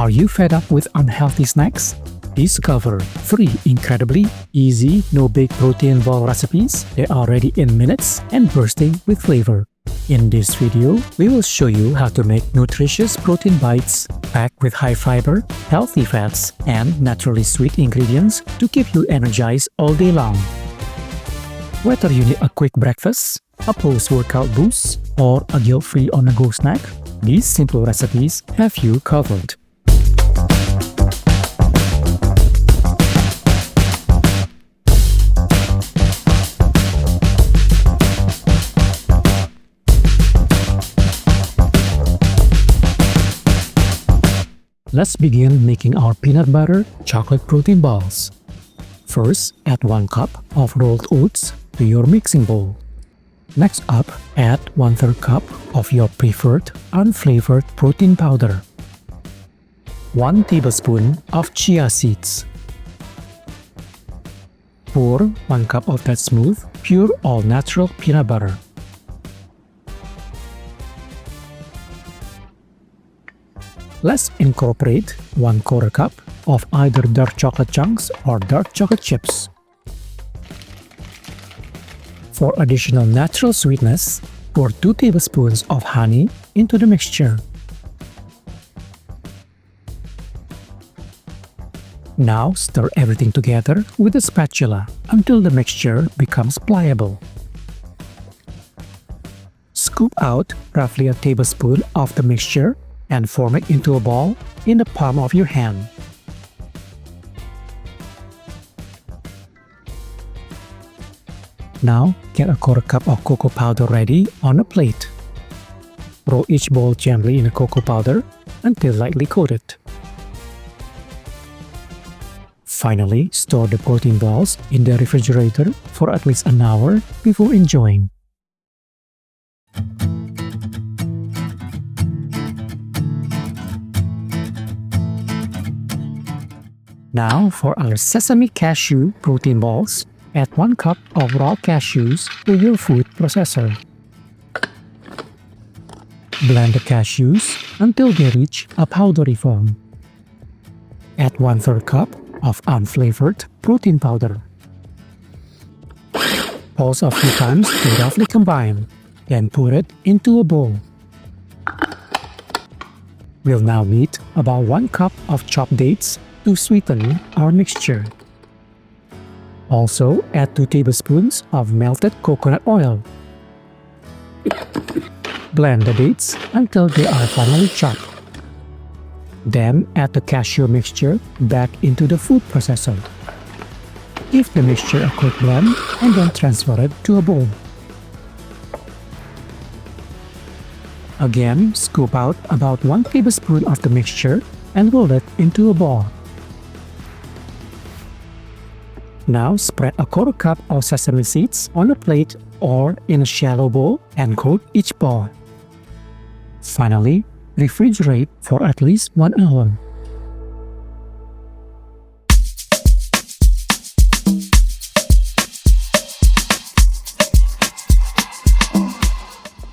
Are you fed up with unhealthy snacks? Discover 3 incredibly easy, no big protein ball recipes. They are ready in minutes and bursting with flavor. In this video, we will show you how to make nutritious protein bites packed with high fiber, healthy fats, and naturally sweet ingredients to keep you energized all day long. Whether you need a quick breakfast, a post-workout boost, or a guilt-free on-the-go snack, these simple recipes have you covered. Let's begin making our peanut butter chocolate protein balls. First, add 1 cup of rolled oats to your mixing bowl. Next up, add 1/3 cup of your preferred unflavored protein powder. 1 tablespoon of chia seeds. Pour 1 cup of that smooth, pure all-natural peanut butter. Let's incorporate 1/4 cup of either dark chocolate chunks or dark chocolate chips. For additional natural sweetness, pour 2 tablespoons of honey into the mixture. Now stir everything together with a spatula until the mixture becomes pliable. Scoop out roughly a tablespoon of the mixture and form it into a ball in the palm of your hand. Now, get a 1/4 cup of cocoa powder ready on a plate. Roll each ball gently in the cocoa powder until lightly coated. Finally, store the protein balls in the refrigerator for at least an hour before enjoying. Now for our Sesame Cashew protein balls, add 1 cup of raw cashews to your food processor. Blend the cashews until they reach a powdery form. Add 1/3 cup of unflavored protein powder. Pulse a few times to roughly combine, then put it into a bowl. We'll now need about 1 cup of chopped dates to sweeten our mixture. Also, add 2 tablespoons of melted coconut oil. Blend the dates until they are finely chopped. Then add the cashew mixture back into the food processor. Give the mixture a quick blend and then transfer it to a bowl. Again, scoop out about 1 tablespoon of the mixture and roll it into a ball. Now spread a 1/4 cup of sesame seeds on a plate or in a shallow bowl and coat each ball. Finally, refrigerate for at least 1 hour.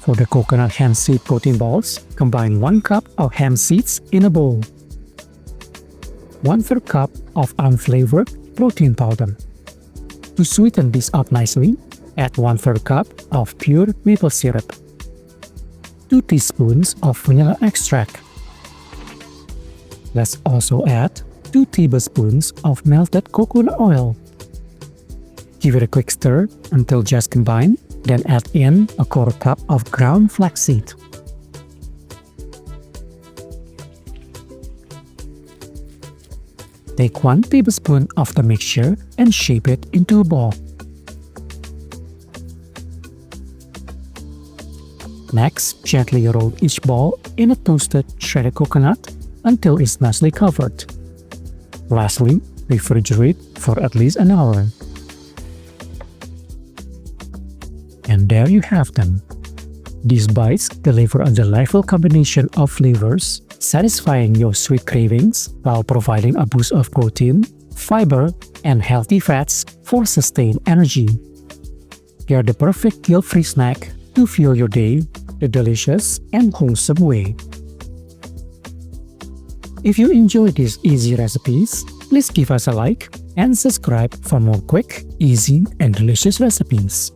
For the coconut hemp seed protein balls, combine 1 cup of hemp seeds in a bowl. 1/3 cup of unflavored protein powder. To sweeten this up nicely, add 1/3 cup of pure maple syrup. 2 teaspoons of vanilla extract. Let's also add 2 tablespoons of melted coconut oil. Give it a quick stir until just combined, then add in a 1/4 cup of ground flaxseed. Take 1 tablespoon of the mixture and shape it into a ball. Next, gently roll each ball in a toasted shredded coconut until it's nicely covered. Lastly, refrigerate for at least an hour. And there you have them. These bites deliver a delightful combination of flavors, satisfying your sweet cravings while providing a boost of protein, fiber, and healthy fats for sustained energy. They're the perfect guilt-free snack to fuel your day the delicious and wholesome way. If you enjoy these easy recipes, please give us a like and subscribe for more quick, easy, and delicious recipes.